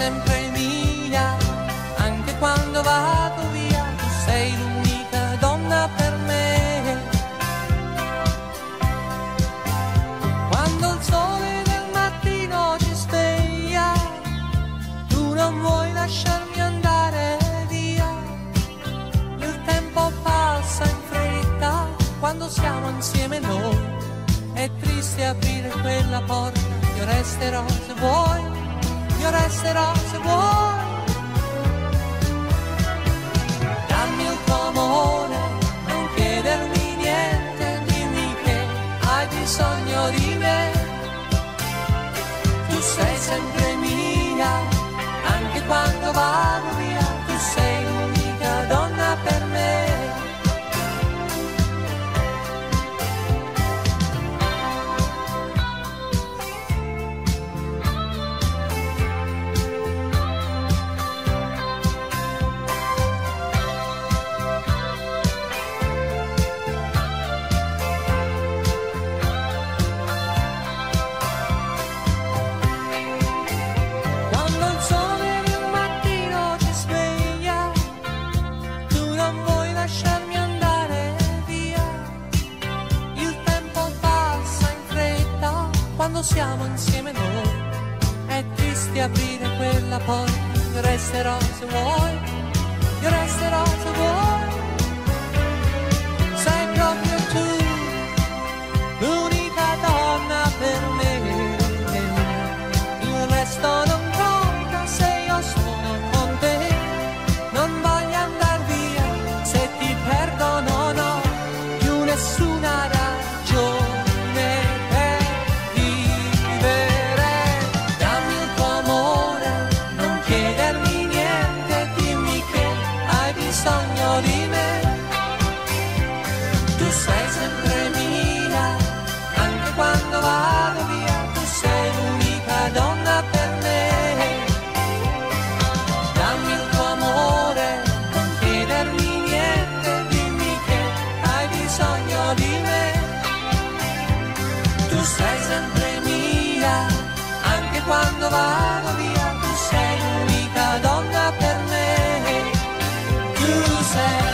sempre mia, anche quando vado via, tu sei l'unica donna per me. Quando il sole del mattino ci sveglia, tu non vuoi lasciarmi andare via. Il tempo passa in fretta quando siamo insieme noi, è triste aprire quella porta. Io resterò se vuoi, io resterò se vuoi. Dammi il tuo amore, non chiedermi niente, dimmi che hai bisogno di me. Tu sei sempre mia, anche quando vado via, tu sei l'unica donna per me. Siamo insieme noi, è triste aprire quella porta. Io resterò se vuoi, io resterò se vuoi. Sei proprio tu, l'unica donna per me. Il resto non conta se io sono con te. Non voglio andar via, se ti perdo non ho più nessuna ragione. Di me, tu sei sempre mia, anche quando vado via, tu sei l'unica donna per me. Dammi il tuo amore, non chiedermi niente, dimmi che hai bisogno di me. Tu sei sempre mia, anche quando vado via, tu sei l'unica donna per me. Tu sei,